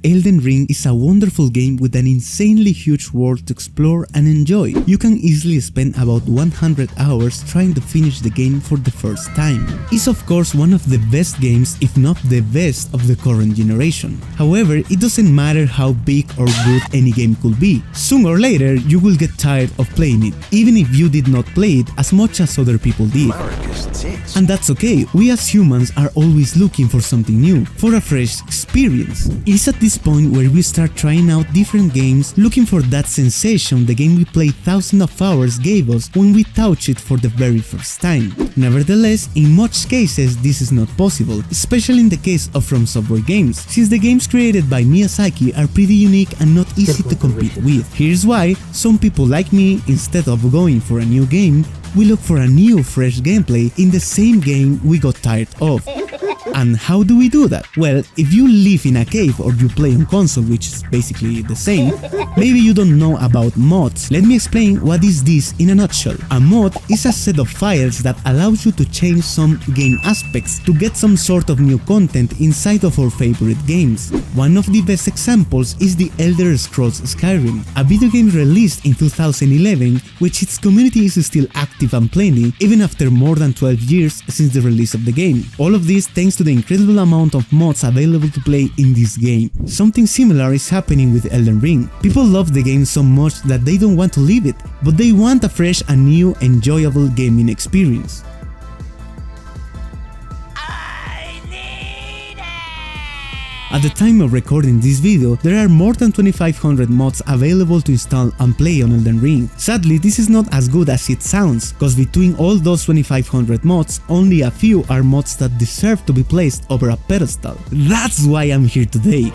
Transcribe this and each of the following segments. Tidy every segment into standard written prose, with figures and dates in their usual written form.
Elden Ring is a wonderful game with an insanely huge world to explore and enjoy. You can easily spend about 100 hours trying to finish the game for the first time. It's of course one of the best games, if not the best, of the current generation. However, it doesn't matter how big or good any game could be. Sooner or later, you will get tired of playing it, even if you did not play it as much as other people did. And that's okay, we as humans are always looking for something new, for a fresh experience. It's at this point where we start trying out different games, looking for that sensation the game we played thousands of hours gave us when we touched it for the very first time. Nevertheless, in most cases this is not possible, especially in the case of From Software games, since the games created by Miyazaki are pretty unique and not easy to compete with. Here's why: some people like me, instead of going for a new game, we look for a new fresh gameplay in the same game we got tired of. And how do we do that? Well, if you live in a cave or you play on console, which is basically the same, maybe you don't know about mods. Let me explain what is this in a nutshell. A mod is a set of files that allows you to change some game aspects to get some sort of new content inside of our favorite games. One of the best examples is the Elder Scrolls Skyrim, a video game released in 2011, which its community is still active and plenty even after more than 12 years since the release of the game. All of this thanks to the incredible amount of mods available to play in this game. Something similar is happening with Elden Ring. People love the game so much that they don't want to leave it, but they want a fresh and new enjoyable gaming experience. At the time of recording this video, there are more than 2500 mods available to install and play on Elden Ring. Sadly, this is not as good as it sounds, cause between all those 2500 mods, only a few are mods that deserve to be placed over a pedestal. That's why I'm here today.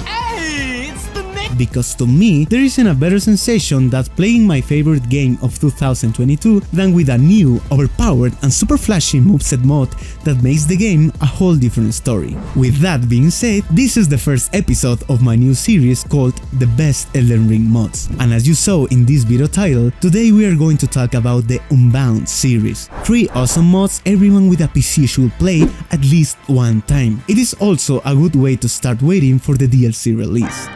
Because to me, there isn't a better sensation than playing my favorite game of 2022 than with a new, overpowered and super flashy moveset mod that makes the game a whole different story. With that being said, this is the first episode of my new series called The Best Elden Ring Mods. And as you saw in this video title, today we are going to talk about the Unbound series. 3 awesome mods everyone with a PC should play at least one time. It is also a good way to start waiting for the DLC release.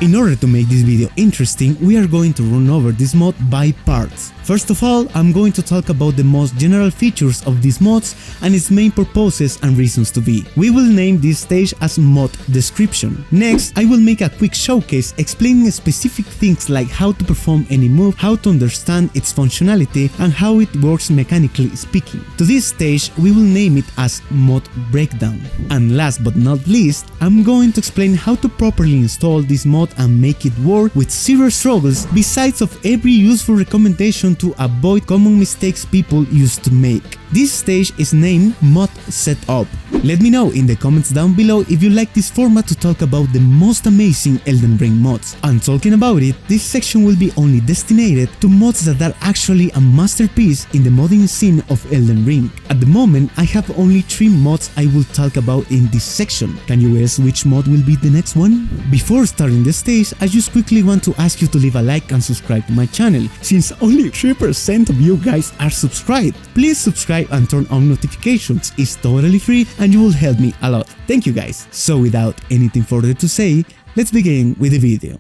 In order to make this video interesting, we are going to run over this mod by parts. First of all, I'm going to talk about the most general features of these mods and its main purposes and reasons to be. We will name this stage as Mod Description. Next, I will make a quick showcase explaining specific things like how to perform any move, how to understand its functionality, and how it works mechanically speaking. To this stage, we will name it as Mod Breakdown. And last but not least, I'm going to explain how to properly install this mod and make it work with zero struggles, besides of every useful recommendation to avoid common mistakes people used to make. This stage is named Mod Setup. Let me know in the comments down below if you like this format to talk about the most amazing Elden Ring mods. And talking about it, this section will be only destined to mods that are actually a masterpiece in the modding scene of Elden Ring. At the moment, I have only 3 mods I will talk about in this section. Can you guess which mod will be the next one? Before starting the stage, I just quickly want to ask you to leave a like and subscribe to my channel, since only 3% of you guys are subscribed. Please subscribe and turn on notifications. It's totally free and you will help me a lot. Thank you guys. So without anything further to say, let's begin with the video.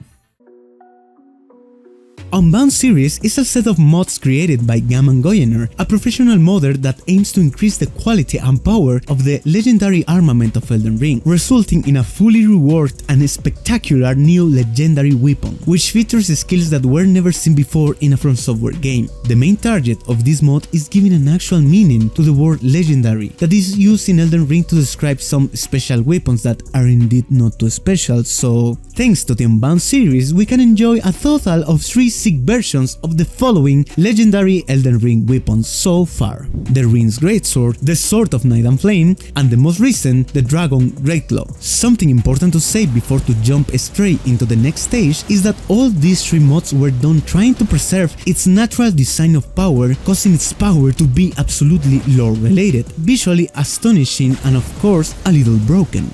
Unbound series is a set of mods created by Gaman Goyener, a professional modder that aims to increase the quality and power of the legendary armament of Elden Ring, resulting in a fully reworked and spectacular new legendary weapon, which features skills that were never seen before in a From Software game. The main target of this mod is giving an actual meaning to the word legendary that is used in Elden Ring to describe some special weapons that are indeed not too special, so thanks to the Unbound series we can enjoy a total of 3 sick versions of the following legendary Elden Ring weapons so far: the Ring's Greatsword, the Sword of Night and Flame, and the most recent, the Dragon Greatclaw. Something important to say before to jump straight into the next stage is that all these 3 mods were done trying to preserve its natural design of power, causing its power to be absolutely lore related, visually astonishing, and of course a little broken.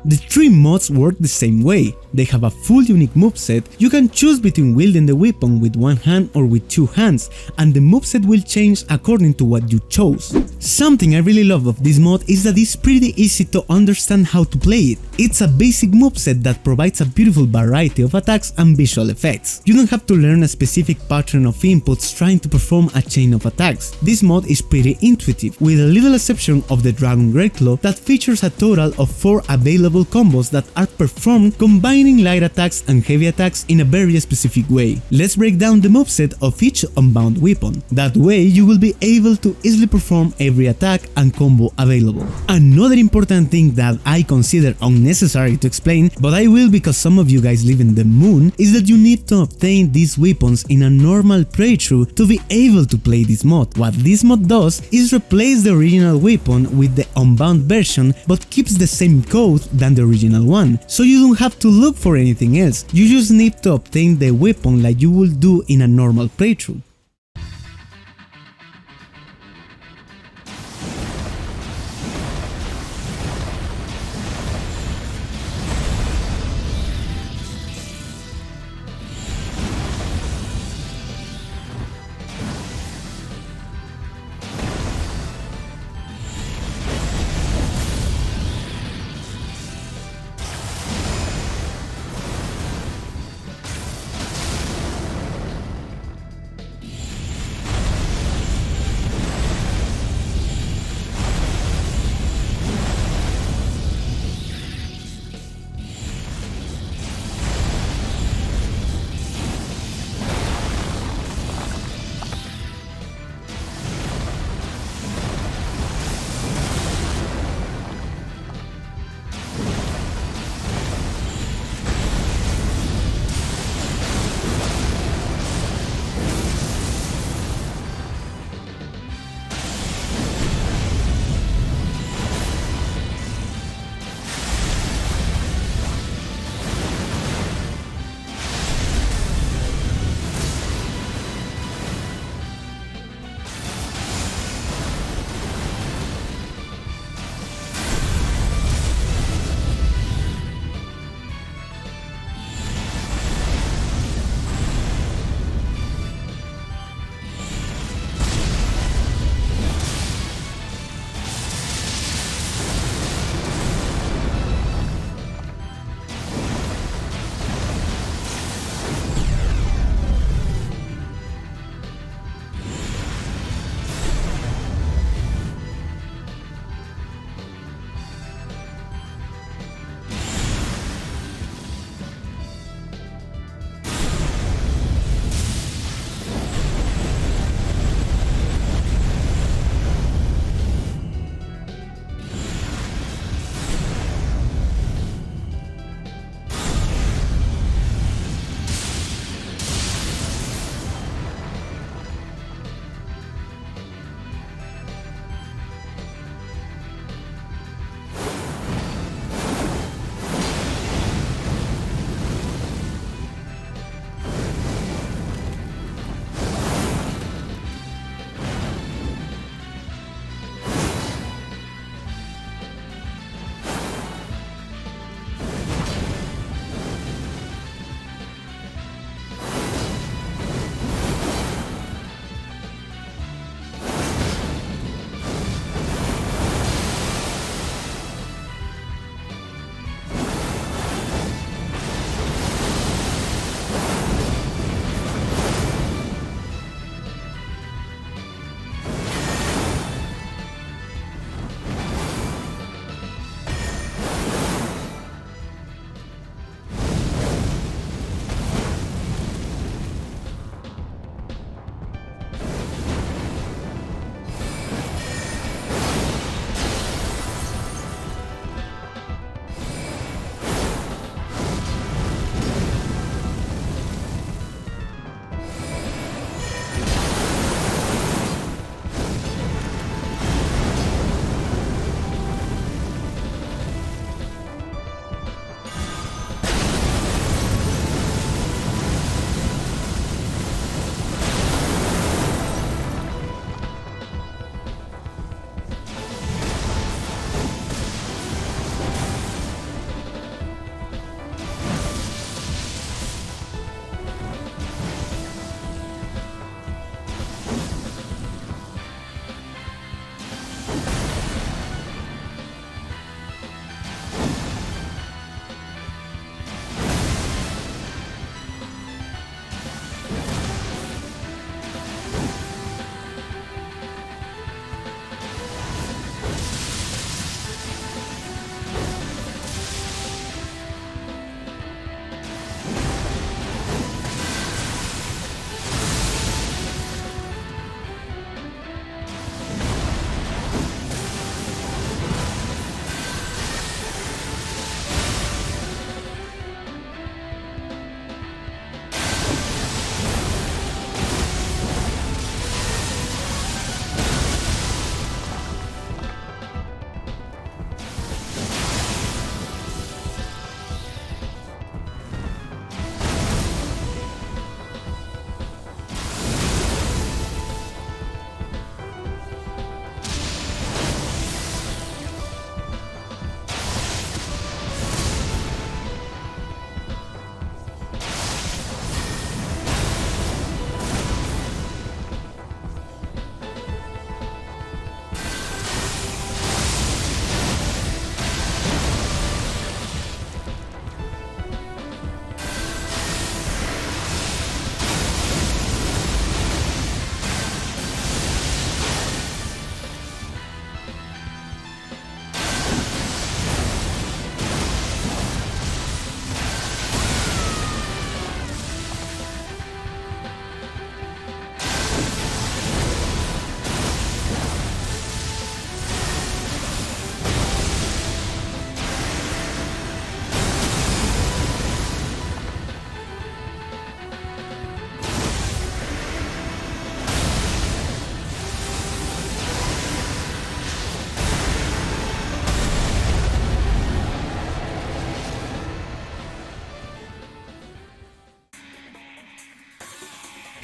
The 3 mods work the same way. They have a full unique moveset. You can choose between wielding the weapon with one hand or with two hands, and the moveset will change according to what you chose. Something I really love of this mod is that it's pretty easy to understand how to play it. It's a basic moveset that provides a beautiful variety of attacks and visual effects. You don't have to learn a specific pattern of inputs trying to perform a chain of attacks. This mod is pretty intuitive, with a little exception of the Dragon Great Claw that features a total of 4 available combos that are performed combining light attacks and heavy attacks in a very specific way. Let's break down the moveset of each Unbound weapon. That way you will be able to easily perform every attack and combo available. Another important thing that I consider unnecessary to explain, but I will because some of you guys live in the moon, is that you need to obtain these weapons in a normal playthrough to be able to play this mod. What this mod does is replace the original weapon with the Unbound version, but keeps the same code than the original one, so you don't have to look for anything else. You just need to obtain the weapon like you would do in a normal playthrough.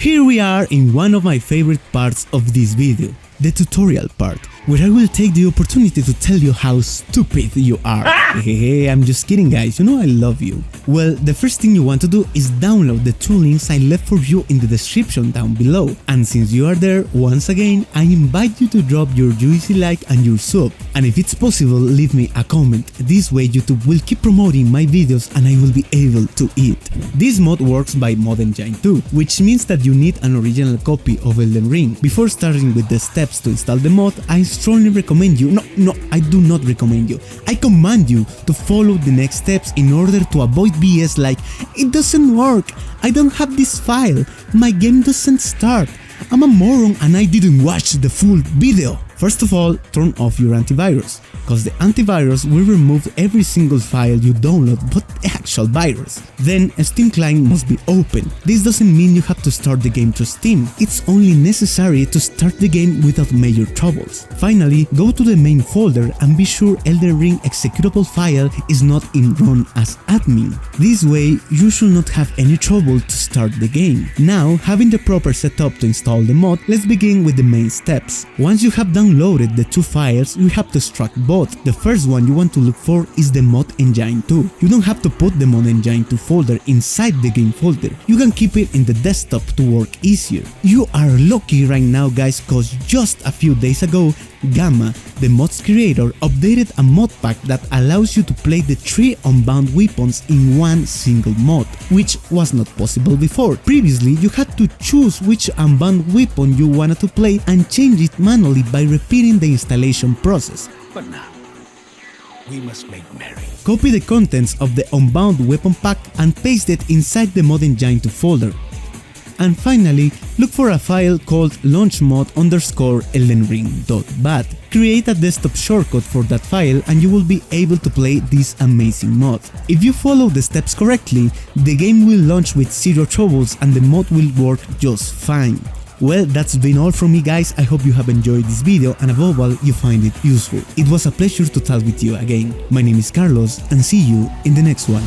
Here we are in one of my favorite parts of this video, the tutorial part, where I will take the opportunity to tell you how stupid you are. Hey, I'm just kidding guys, you know I love you. Well, the first thing you want to do is download the two links I left for you in the description down below. And since you are there, once again, I invite you to drop your juicy like and your sub. And if it's possible, leave me a comment. This way YouTube will keep promoting my videos and I will be able to eat. This mod works by Mod Engine 2, which means that you need an original copy of Elden Ring. Before starting with the steps to install the mod, I strongly recommend you, no, I do not recommend you, I command you to follow the next steps in order to avoid BS like, it doesn't work, I don't have this file, my game doesn't start, I'm a moron and I didn't watch the full video. First of all, turn off your antivirus, cause the antivirus will remove every single file you download but the actual virus. Then a Steam client must be open. This doesn't mean you have to start the game through Steam, it's only necessary to start the game without major troubles. Finally, go to the main folder and be sure Elden Ring executable file is not in run as admin. This way you should not have any trouble to start the game. Now, having the proper setup to install the mod, let's begin with the main steps. Once you have downloaded the two files, you have to extract both. The first one you want to look for is the Mod Engine 2. You don't have to put the Mod Engine 2 folder inside the game folder, you can keep it in the desktop to work easier. You are lucky right now guys, cause just a few days ago, Gamma, the mod's creator, updated a mod pack that allows you to play the 3 Unbound weapons in one single mod, which was not possible before. Previously, you had to choose which Unbound weapon you wanted to play and change it manually by repeating the installation process. But now, we must make merry. Copy the contents of the Unbound weapon pack and paste it inside the Mod Engine 2 folder. And finally, look for a file called launchmod_eldenring.bat. Create a desktop shortcut for that file and you will be able to play this amazing mod. If you follow the steps correctly, the game will launch with zero troubles and the mod will work just fine. Well, that's been all from me guys, I hope you have enjoyed this video and above all you find it useful. It was a pleasure to talk with you again. My name is Carlos and see you in the next one.